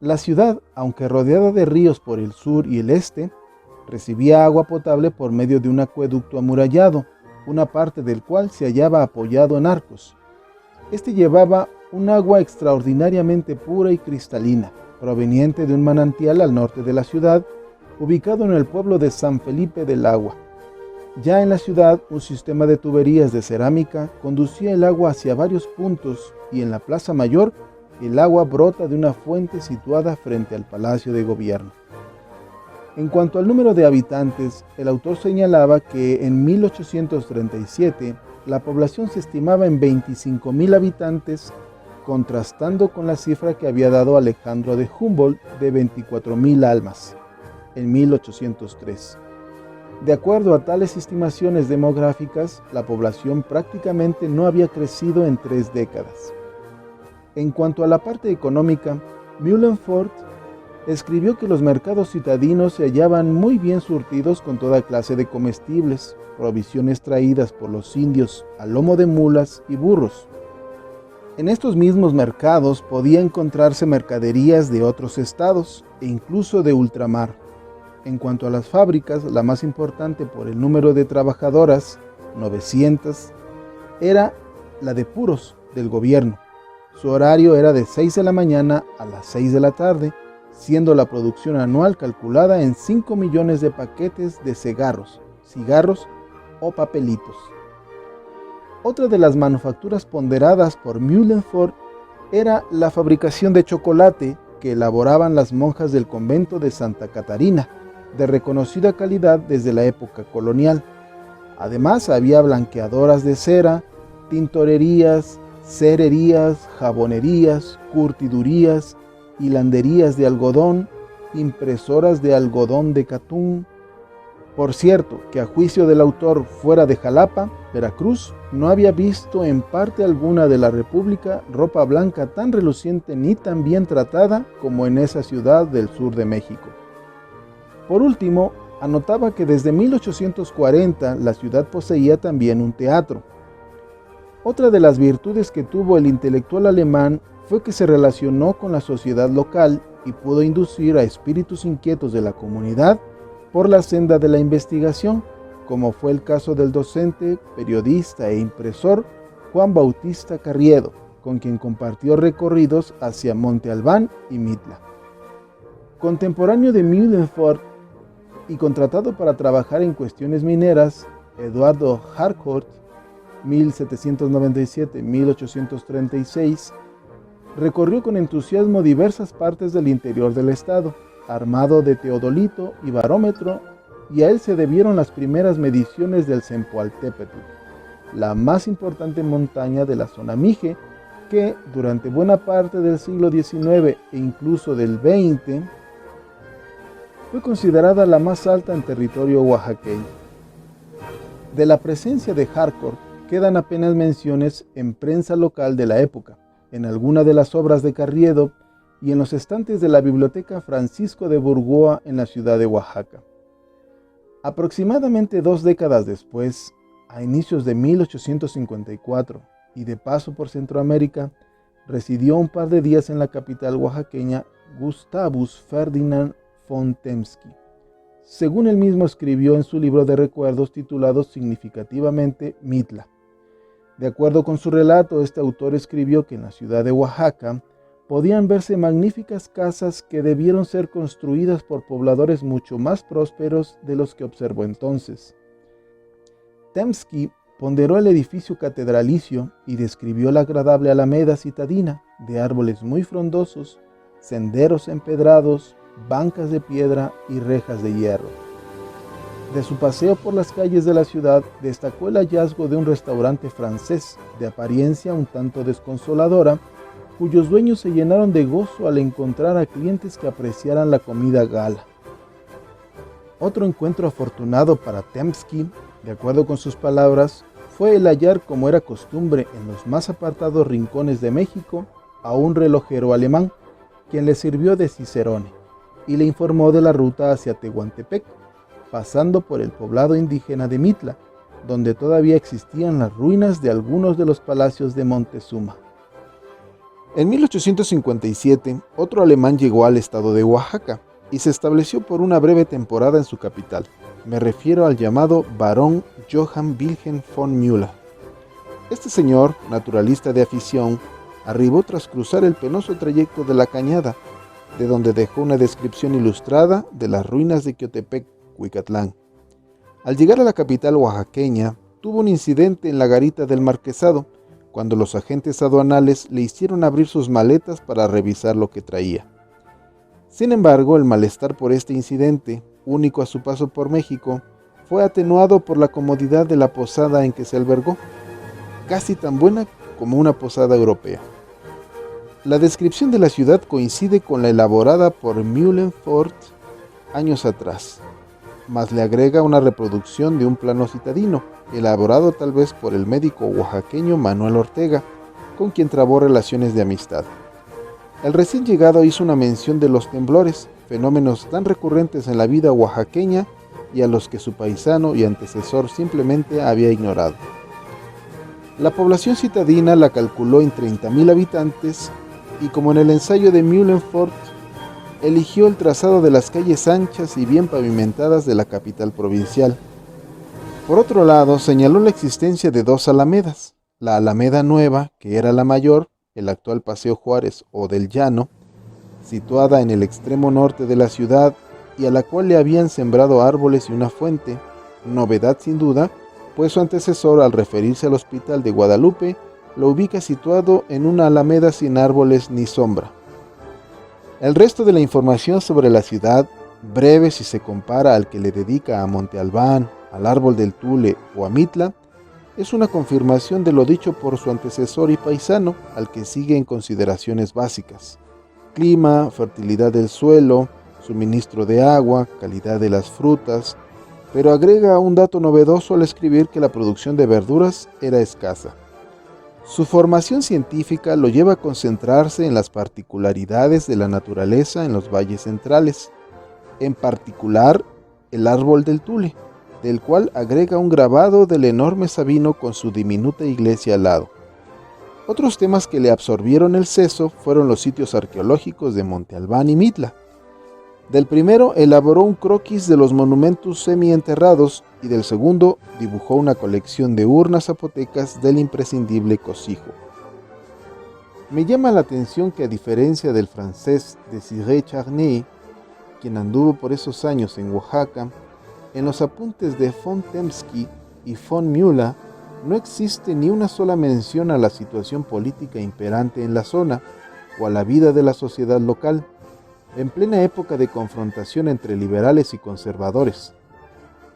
La ciudad, aunque rodeada de ríos por el sur y el este, recibía agua potable por medio de un acueducto amurallado, una parte del cual se hallaba apoyado en arcos. Este llevaba un agua extraordinariamente pura y cristalina, proveniente de un manantial al norte de la ciudad, ubicado en el pueblo de San Felipe del Agua. Ya en la ciudad, un sistema de tuberías de cerámica conducía el agua hacia varios puntos y en la Plaza Mayor, el agua brota de una fuente situada frente al Palacio de Gobierno. En cuanto al número de habitantes, el autor señalaba que en 1837 la población se estimaba en 25.000 habitantes, contrastando con la cifra que había dado Alejandro de Humboldt de 24.000 almas en 1803. De acuerdo a tales estimaciones demográficas, la población prácticamente no había crecido en 3 décadas. En cuanto a la parte económica, Müllenfort escribió que los mercados citadinos se hallaban muy bien surtidos con toda clase de comestibles, provisiones traídas por los indios a lomo de mulas y burros. En estos mismos mercados podía encontrarse mercaderías de otros estados e incluso de ultramar. En cuanto a las fábricas, la más importante por el número de trabajadoras, 900, era la de puros del gobierno. Su horario era de 6 de la mañana a las 6 de la tarde, siendo la producción anual calculada en 5 millones de paquetes de cigarros o papelitos. Otra de las manufacturas ponderadas por Müllenfort era la fabricación de chocolate que elaboraban las monjas del convento de Santa Catarina, de reconocida calidad desde la época colonial. Además, había blanqueadoras de cera, tintorerías, cererías, jabonerías, curtidurías, hilanderías de algodón, impresoras de algodón de catún. Por cierto, que a juicio del autor, fuera de Jalapa, Veracruz, no había visto en parte alguna de la República ropa blanca tan reluciente ni tan bien tratada como en esa ciudad del sur de México. Por último, anotaba que desde 1840 la ciudad poseía también un teatro. Otra de las virtudes que tuvo el intelectual alemán fue que se relacionó con la sociedad local y pudo inducir a espíritus inquietos de la comunidad por la senda de la investigación, como fue el caso del docente, periodista e impresor Juan Bautista Carriedo, con quien compartió recorridos hacia Monte Albán y Mitla. Contemporáneo de Müllenfort y contratado para trabajar en cuestiones mineras, Eduardo Harcourt, 1797-1836, recorrió con entusiasmo diversas partes del interior del estado, armado de teodolito y barómetro, y a él se debieron las primeras mediciones del Zempoaltépetl, la más importante montaña de la zona Mije, que durante buena parte del siglo XIX e incluso del XX fue considerada la más alta en territorio oaxaqueño. De la presencia de Harcourt quedan apenas menciones en prensa local de la época, en alguna de las obras de Carriedo y en los estantes de la Biblioteca Francisco de Burgoa en la ciudad de Oaxaca. Aproximadamente 2 décadas después, a inicios de 1854, y de paso por Centroamérica, residió un par de días en la capital oaxaqueña Gustavus Ferdinand von Temski. Según él mismo escribió en su libro de recuerdos titulado significativamente Mitla. De acuerdo con su relato, este autor escribió que en la ciudad de Oaxaca podían verse magníficas casas que debieron ser construidas por pobladores mucho más prósperos de los que observó entonces. Temski ponderó el edificio catedralicio y describió la agradable alameda citadina de árboles muy frondosos, senderos empedrados, bancas de piedra y rejas de hierro. De su paseo por las calles de la ciudad destacó el hallazgo de un restaurante francés de apariencia un tanto desconsoladora, cuyos dueños se llenaron de gozo al encontrar a clientes que apreciaran la comida gala. Otro encuentro afortunado para Temski, de acuerdo con sus palabras, fue el hallar, como era costumbre en los más apartados rincones de México, a un relojero alemán, quien le sirvió de cicerone y le informó de la ruta hacia Tehuantepec, pasando por el poblado indígena de Mitla, donde todavía existían las ruinas de algunos de los palacios de Montezuma. En 1857, otro alemán llegó al estado de Oaxaca y se estableció por una breve temporada en su capital. Me refiero al llamado Barón Johann Wilhelm von Müller. Este señor, naturalista de afición, arribó tras cruzar el penoso trayecto de la Cañada, de donde dejó una descripción ilustrada de las ruinas de Queotepec, Cuicatlán. Al llegar a la capital oaxaqueña, tuvo un incidente en la garita del marquesado, cuando los agentes aduanales le hicieron abrir sus maletas para revisar lo que traía. Sin embargo, el malestar por este incidente, único a su paso por México, fue atenuado por la comodidad de la posada en que se albergó, casi tan buena como una posada europea. La descripción de la ciudad coincide con la elaborada por Meulenfort años atrás, mas le agrega una reproducción de un plano citadino, elaborado tal vez por el médico oaxaqueño Manuel Ortega, con quien trabó relaciones de amistad. El recién llegado hizo una mención de los temblores, fenómenos tan recurrentes en la vida oaxaqueña y a los que su paisano y antecesor simplemente había ignorado. La población citadina la calculó en 30,000 habitantes y, como en el ensayo de Meulenfort, eligió el trazado de las calles anchas y bien pavimentadas de la capital provincial. Por otro lado, señaló la existencia de dos alamedas, la Alameda Nueva, que era la mayor, el actual Paseo Juárez o del Llano, situada en el extremo norte de la ciudad y a la cual le habían sembrado árboles y una fuente, novedad sin duda, pues su antecesor, al referirse al Hospital de Guadalupe, lo ubica situado en una alameda sin árboles ni sombra. El resto de la información sobre la ciudad, breve si se compara al que le dedica a Monte Albán, al Árbol del Tule o a Mitla, es una confirmación de lo dicho por su antecesor y paisano, al que sigue en consideraciones básicas: clima, fertilidad del suelo, suministro de agua, calidad de las frutas, pero agrega un dato novedoso al escribir que la producción de verduras era escasa. Su formación científica lo lleva a concentrarse en las particularidades de la naturaleza en los valles centrales, en particular el Árbol del Tule, del cual agrega un grabado del enorme Sabino con su diminuta iglesia al lado. Otros temas que le absorbieron el seso fueron los sitios arqueológicos de Monte Albán y Mitla. Del primero elaboró un croquis de los monumentos semienterrados y del segundo dibujó una colección de urnas zapotecas del imprescindible Cosijo. Me llama la atención que, a diferencia del francés Désiré Charnay, quien anduvo por esos años en Oaxaca, en los apuntes de von Temsky y von Müller no existe ni una sola mención a la situación política imperante en la zona o a la vida de la sociedad local, en plena época de confrontación entre liberales y conservadores,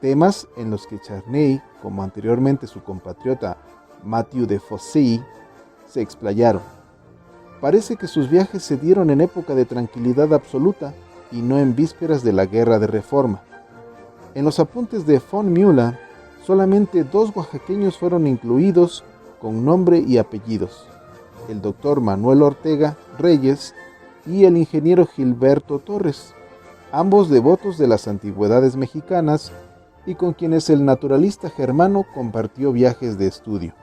temas en los que Charnay, como anteriormente su compatriota Mathieu de Fossey, se explayaron. Parece que sus viajes se dieron en época de tranquilidad absoluta y no en vísperas de la Guerra de Reforma. En los apuntes de von Müller, solamente 2 oaxaqueños fueron incluidos con nombre y apellidos: el doctor Manuel Ortega Reyes y el ingeniero Gilberto Torres, ambos devotos de las antigüedades mexicanas y con quienes el naturalista germano compartió viajes de estudio.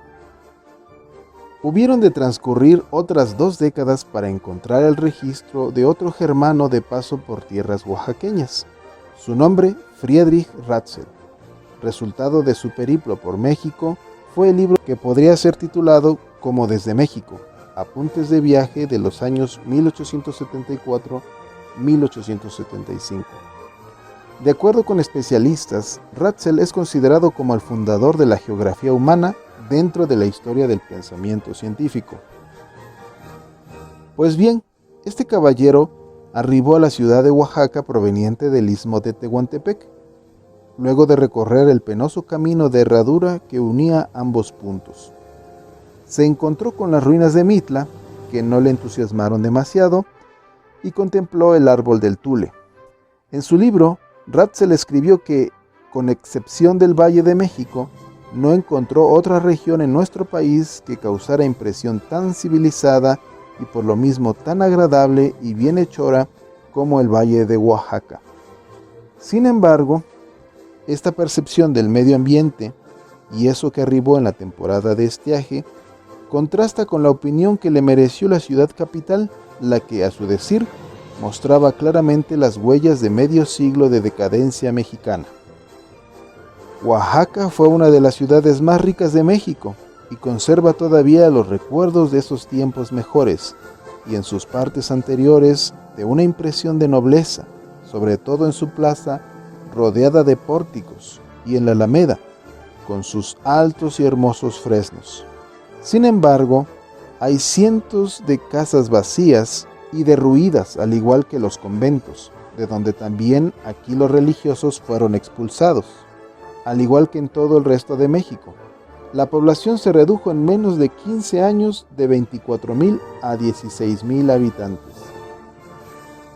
Hubieron de transcurrir otras 2 décadas para encontrar el registro de otro germano de paso por tierras oaxaqueñas, su nombre Friedrich Ratzel. Resultado de su periplo por México fue el libro que podría ser titulado como Desde México, apuntes de viaje de los años 1874-1875. De acuerdo con especialistas, Ratzel es considerado como el fundador de la geografía humana dentro de la historia del pensamiento científico. Pues bien, este caballero arribó a la ciudad de Oaxaca proveniente del istmo de Tehuantepec, luego de recorrer el penoso camino de herradura que unía ambos puntos. Se encontró con las ruinas de Mitla, que no le entusiasmaron demasiado, y contempló el Árbol del Tule. En su libro, Ratzel escribió que, con excepción del Valle de México, no encontró otra región en nuestro país que causara impresión tan civilizada y por lo mismo tan agradable y bienhechora como el Valle de Oaxaca. Sin embargo, esta percepción del medio ambiente, y eso que arribó en la temporada de estiaje, contrasta con la opinión que le mereció la ciudad capital, la que, a su decir, mostraba claramente las huellas de medio siglo de decadencia mexicana. Oaxaca fue una de las ciudades más ricas de México y conserva todavía los recuerdos de esos tiempos mejores y en sus partes anteriores de una impresión de nobleza, sobre todo en su plaza rodeada de pórticos y en la Alameda, con sus altos y hermosos fresnos. Sin embargo, hay cientos de casas vacías y derruidas, al igual que los conventos, de donde también aquí los religiosos fueron expulsados, al igual que en todo el resto de México. La población se redujo en menos de 15 años de 24,000 a 16,000 habitantes.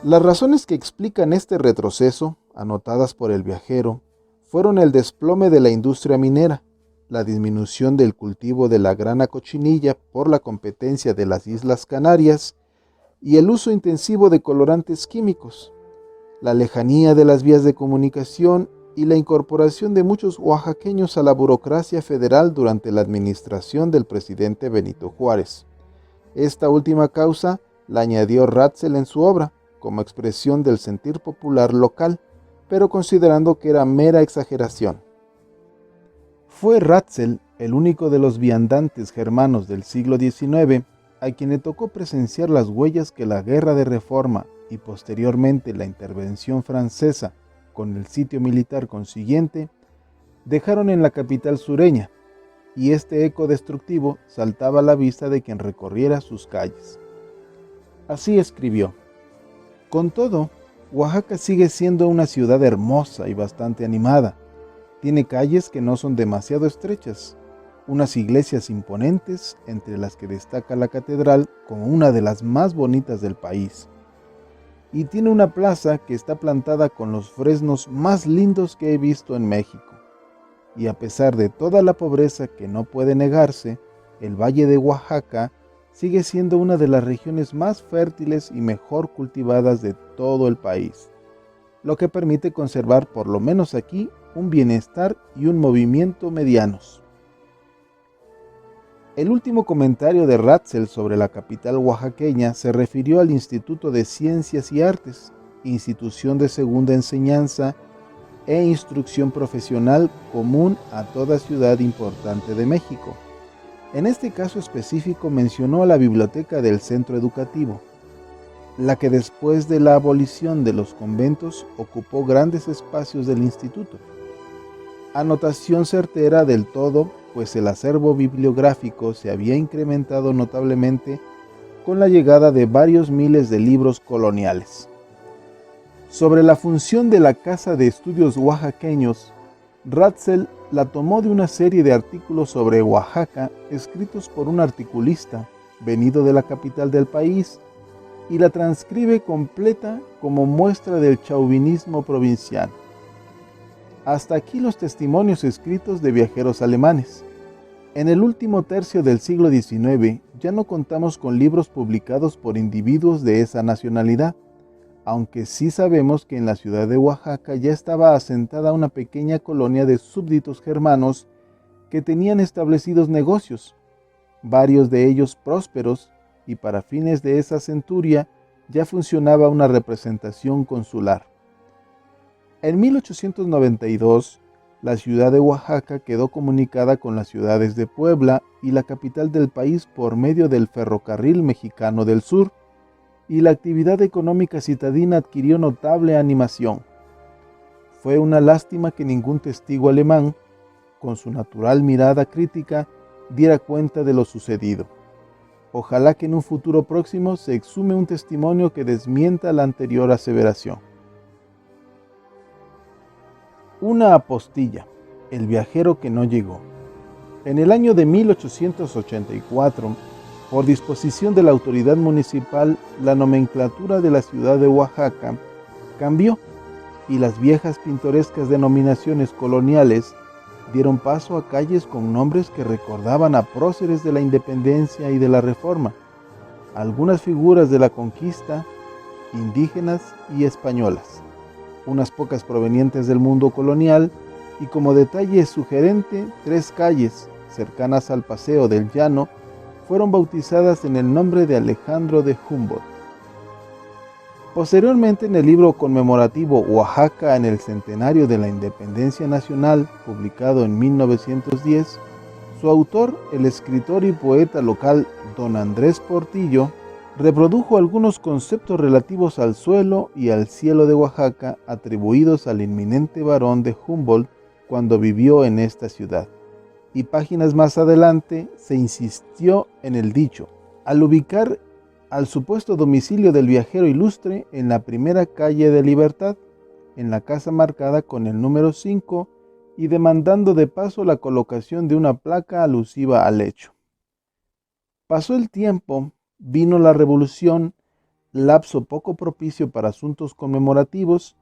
Las razones que explican este retroceso, anotadas por el viajero, fueron el desplome de la industria minera, la disminución del cultivo de la grana cochinilla por la competencia de las Islas Canarias y el uso intensivo de colorantes químicos, la lejanía de las vías de comunicación y la incorporación de muchos oaxaqueños a la burocracia federal durante la administración del presidente Benito Juárez. Esta última causa la añadió Ratzel en su obra, como expresión del sentir popular local, pero considerando que era mera exageración. Fue Ratzel el único de los viandantes germanos del siglo XIX a quien le tocó presenciar las huellas que la Guerra de Reforma y posteriormente la intervención francesa con el sitio militar consiguiente, dejaron en la capital sureña, y este eco destructivo saltaba a la vista de quien recorriera sus calles. Así escribió: con todo, Oaxaca sigue siendo una ciudad hermosa y bastante animada. Tiene calles que no son demasiado estrechas, unas iglesias imponentes, entre las que destaca la catedral como una de las más bonitas del país. Y tiene una plaza que está plantada con los fresnos más lindos que he visto en México. Y a pesar de toda la pobreza que no puede negarse, el Valle de Oaxaca sigue siendo una de las regiones más fértiles y mejor cultivadas de todo el país, lo que permite conservar por lo menos aquí un bienestar y un movimiento medianos. El último comentario de Ratzel sobre la capital oaxaqueña se refirió al Instituto de Ciencias y Artes, institución de segunda enseñanza e instrucción profesional común a toda ciudad importante de México. En este caso específico mencionó a la biblioteca del centro educativo, la que después de la abolición de los conventos ocupó grandes espacios del instituto. Anotación certera del todo, pues el acervo bibliográfico se había incrementado notablemente con la llegada de varios miles de libros coloniales. Sobre la función de la Casa de Estudios Oaxaqueños, Ratzel la tomó de una serie de artículos sobre Oaxaca escritos por un articulista venido de la capital del país y la transcribe completa como muestra del chauvinismo provinciano. Hasta aquí los testimonios escritos de viajeros alemanes. En el último tercio del siglo XIX ya no contamos con libros publicados por individuos de esa nacionalidad, aunque sí sabemos que en la ciudad de Oaxaca ya estaba asentada una pequeña colonia de súbditos germanos que tenían establecidos negocios, varios de ellos prósperos, y para fines de esa centuria ya funcionaba una representación consular. En 1892, la ciudad de Oaxaca quedó comunicada con las ciudades de Puebla y la capital del país por medio del Ferrocarril Mexicano del Sur, y la actividad económica citadina adquirió notable animación. Fue una lástima que ningún testigo alemán, con su natural mirada crítica, diera cuenta de lo sucedido. Ojalá que en un futuro próximo se exhume un testimonio que desmienta la anterior aseveración. Una apostilla, el viajero que no llegó. En el año de 1884, por disposición de la autoridad municipal, la nomenclatura de la ciudad de Oaxaca cambió y las viejas pintorescas denominaciones coloniales dieron paso a calles con nombres que recordaban a próceres de la independencia y de la reforma, algunas figuras de la conquista, indígenas y españolas, unas pocas provenientes del mundo colonial, y como detalle sugerente, 3 calles cercanas al Paseo del Llano fueron bautizadas en el nombre de Alejandro de Humboldt. Posteriormente, en el libro conmemorativo Oaxaca en el centenario de la Independencia Nacional, publicado en 1910, su autor, el escritor y poeta local don Andrés Portillo, reprodujo algunos conceptos relativos al suelo y al cielo de Oaxaca atribuidos al inminente varón de Humboldt cuando vivió en esta ciudad. Y páginas más adelante se insistió en el dicho, al ubicar al supuesto domicilio del viajero ilustre en la primera calle de Libertad, en la casa marcada con el número 5, y demandando de paso la colocación de una placa alusiva al hecho. Pasó el tiempo, vino la revolución, lapso poco propicio para asuntos conmemorativos,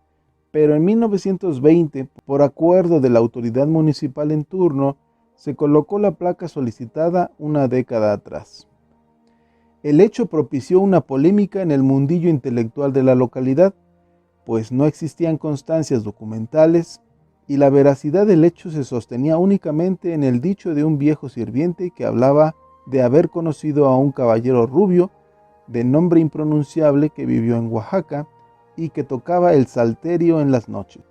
pero en 1920, por acuerdo de la autoridad municipal en turno, se colocó la placa solicitada una década atrás. El hecho propició una polémica en el mundillo intelectual de la localidad, pues no existían constancias documentales y la veracidad del hecho se sostenía únicamente en el dicho de un viejo sirviente que hablaba de haber conocido a un caballero rubio de nombre impronunciable que vivió en Oaxaca y que tocaba el salterio en las noches.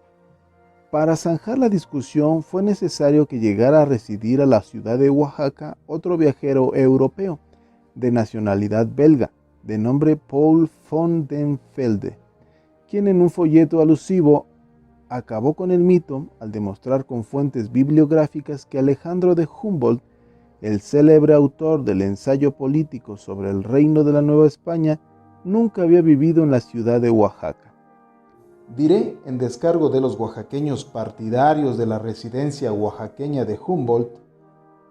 Para zanjar la discusión fue necesario que llegara a residir a la ciudad de Oaxaca otro viajero europeo, de nacionalidad belga, de nombre Paul von den Velde, quien en un folleto alusivo acabó con el mito al demostrar con fuentes bibliográficas que Alejandro de Humboldt, el célebre autor del ensayo político sobre el reino de la Nueva España, nunca había vivido en la ciudad de Oaxaca. Diré, en descargo de los oaxaqueños partidarios de la residencia oaxaqueña de Humboldt,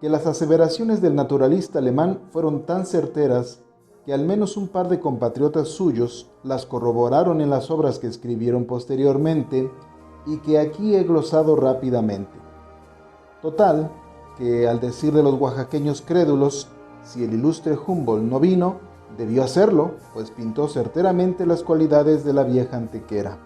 que las aseveraciones del naturalista alemán fueron tan certeras que al menos un par de compatriotas suyos las corroboraron en las obras que escribieron posteriormente y que aquí he glosado rápidamente. Total, que al decir de los oaxaqueños crédulos, si el ilustre Humboldt no vino, debió hacerlo, pues pintó certeramente las cualidades de la vieja antequera.